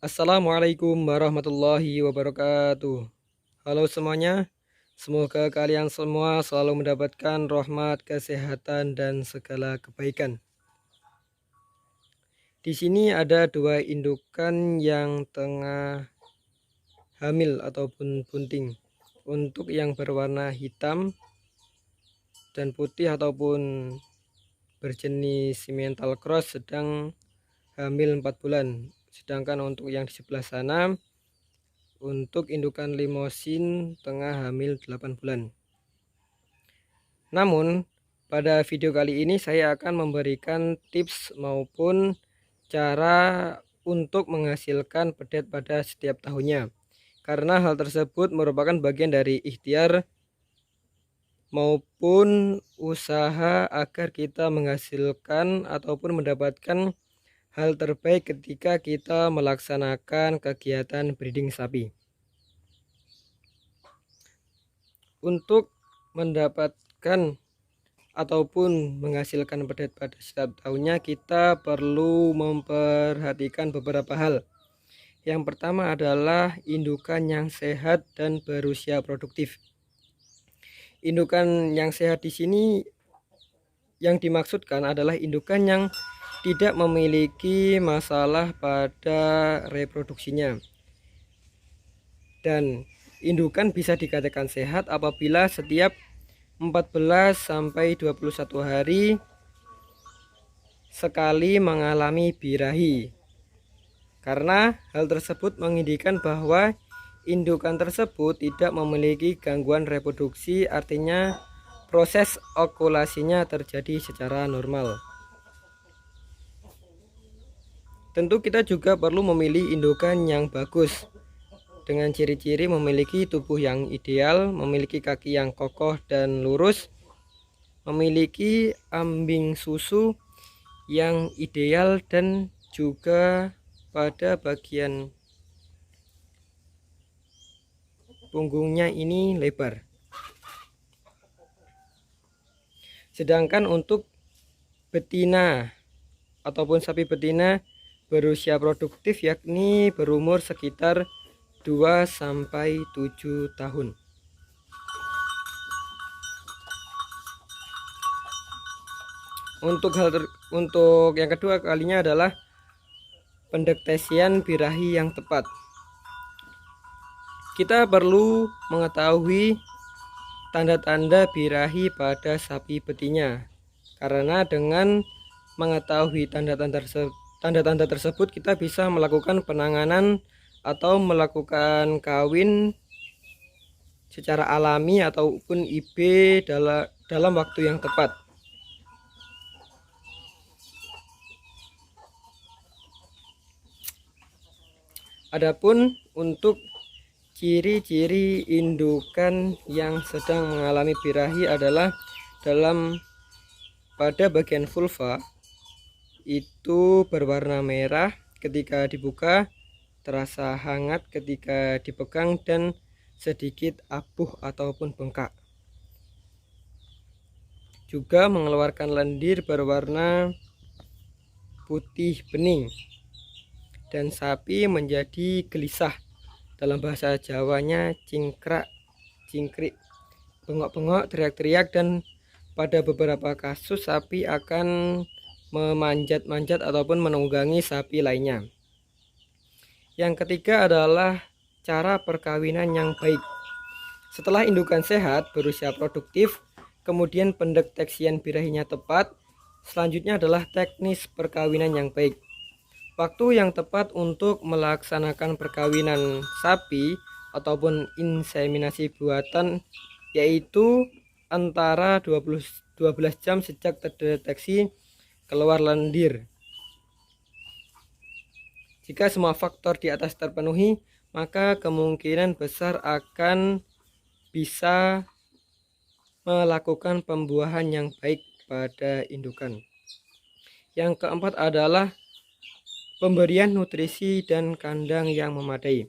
Assalamualaikum warahmatullahi wabarakatuh. Halo semuanya, semoga kalian semua selalu mendapatkan rahmat, kesehatan, dan segala kebaikan. Di sini ada dua indukan yang tengah hamil ataupun bunting. Untuk yang berwarna hitam dan putih ataupun berjenis simmental cross sedang hamil 4 bulan. Sedangkan untuk yang di sebelah sana, untuk indukan limosin tengah hamil 8 bulan. Namun, pada video kali ini saya akan memberikan tips maupun cara untuk menghasilkan pedet pada setiap tahunnya. Karena hal tersebut merupakan bagian dari ikhtiar maupun usaha agar kita menghasilkan ataupun mendapatkan hal terbaik ketika kita melaksanakan kegiatan breeding sapi. Untuk mendapatkan ataupun menghasilkan pedet pada setiap tahunnya, kita perlu memperhatikan beberapa hal. Yang pertama adalah indukan yang sehat dan berusia produktif. Indukan yang sehat di sini yang dimaksudkan adalah indukan yang tidak memiliki masalah pada reproduksinya. Dan indukan bisa dikatakan sehat apabila setiap 14 sampai 21 hari sekali mengalami birahi. Karena hal tersebut mengindikan bahwa indukan tersebut tidak memiliki gangguan reproduksi, artinya proses okulasinya terjadi secara normal. Tentu kita juga perlu memilih indukan yang bagus dengan ciri-ciri memiliki tubuh yang ideal, memiliki kaki yang kokoh dan lurus, memiliki ambing susu yang ideal, dan juga pada bagian punggungnya ini lebar. Sedangkan untuk betina ataupun sapi betina berusia produktif, yakni berumur sekitar 2 sampai 7 tahun. Untuk yang kedua kalinya adalah pendeteksian birahi yang tepat. Kita perlu mengetahui tanda-tanda birahi pada sapi betina, karena dengan mengetahui tanda-tanda tersebut kita bisa melakukan penanganan atau melakukan kawin secara alami ataupun IB dalam waktu yang tepat. Adapun untuk ciri-ciri indukan yang sedang mengalami birahi adalah pada bagian vulva itu berwarna merah ketika dibuka, terasa hangat ketika dipegang, dan sedikit abuh ataupun bengkak. Juga mengeluarkan lendir berwarna putih bening, dan sapi menjadi gelisah. Dalam bahasa Jawanya cingkrak, cingkrik, bengok-bengok, teriak-teriak, dan pada beberapa kasus sapi akan memanjat-manjat ataupun menunggangi sapi lainnya. Yang ketiga adalah cara perkawinan yang baik. Setelah indukan sehat berusia produktif, kemudian pendeteksian birahinya tepat, selanjutnya adalah teknis perkawinan yang baik. Waktu yang tepat untuk melaksanakan perkawinan sapi ataupun inseminasi buatan yaitu antara 12 jam sejak terdeteksi keluar lendir. Jika semua faktor di atas terpenuhi, maka kemungkinan besar akan bisa melakukan pembuahan yang baik pada indukan. Yang keempat adalah pemberian nutrisi dan kandang yang memadai.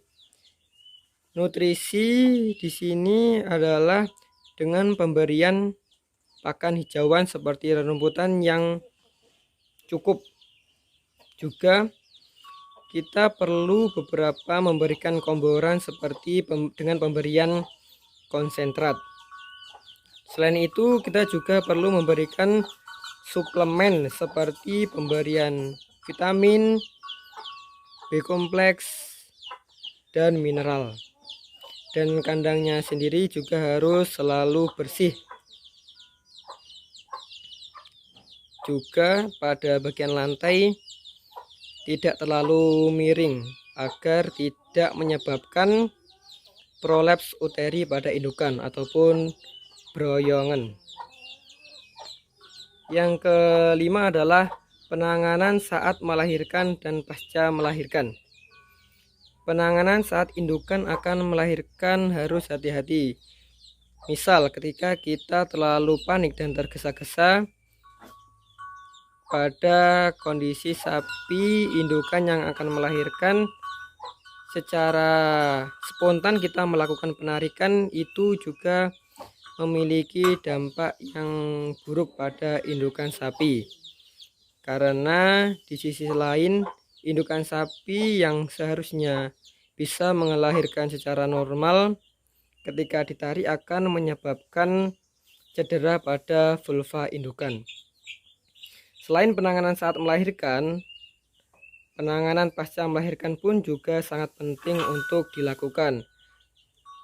Nutrisi di sini adalah dengan pemberian pakan hijauan seperti rumputan yang cukup. Juga kita perlu beberapa memberikan komboran seperti dengan pemberian konsentrat. Selain itu, kita juga perlu memberikan suplemen seperti pemberian vitamin, B kompleks, dan mineral. Dan kandangnya sendiri juga harus selalu bersih. Juga pada bagian lantai tidak terlalu miring agar tidak menyebabkan prolaps uteri pada indukan ataupun broyongan. Yang kelima adalah penanganan saat melahirkan dan pasca melahirkan. Penanganan saat indukan akan melahirkan harus hati-hati. Misal ketika kita terlalu panik dan tergesa-gesa pada kondisi sapi indukan yang akan melahirkan, secara spontan kita melakukan penarikan, itu juga memiliki dampak yang buruk pada indukan sapi. Karena di sisi lain, indukan sapi yang seharusnya bisa melahirkan secara normal ketika ditarik akan menyebabkan cedera pada vulva indukan. Selain penanganan saat melahirkan, penanganan pasca melahirkan pun juga sangat penting untuk dilakukan,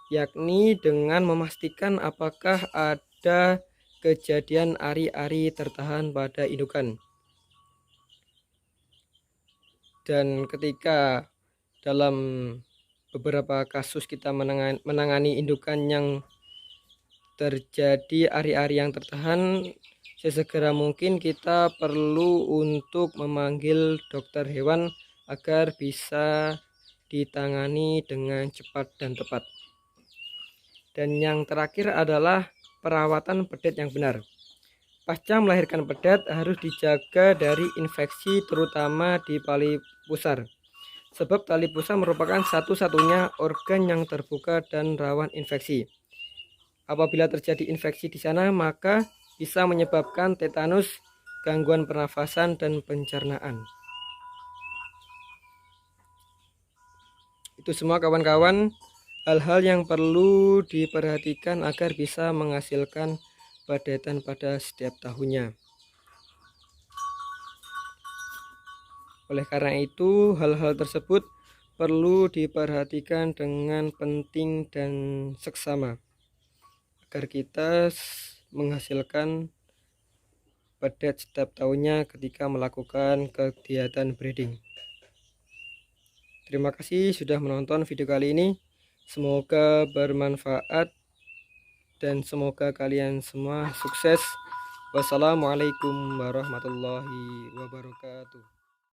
yakni dengan memastikan apakah ada kejadian ari-ari tertahan pada indukan. Dan ketika dalam beberapa kasus kita menangani indukan yang terjadi ari-ari yang tertahan, sesegera mungkin kita perlu untuk memanggil dokter hewan agar bisa ditangani dengan cepat dan tepat. Dan yang terakhir adalah perawatan pedet yang benar. Pasca melahirkan pedet harus dijaga dari infeksi terutama di tali pusar. Sebab tali pusar merupakan satu-satunya organ yang terbuka dan rawan infeksi. Apabila terjadi infeksi di sana, maka bisa menyebabkan tetanus, gangguan pernafasan, dan pencernaan. Itu semua kawan-kawan, hal-hal yang perlu diperhatikan agar bisa menghasilkan padetan pada setiap tahunnya. Oleh karena itu, hal-hal tersebut perlu diperhatikan dengan penting dan seksama agar kita menghasilkan padet setiap tahunnya ketika melakukan kegiatan breeding. Terima kasih sudah menonton video kali ini. Semoga bermanfaat dan semoga kalian semua sukses. Wassalamualaikum warahmatullahi wabarakatuh.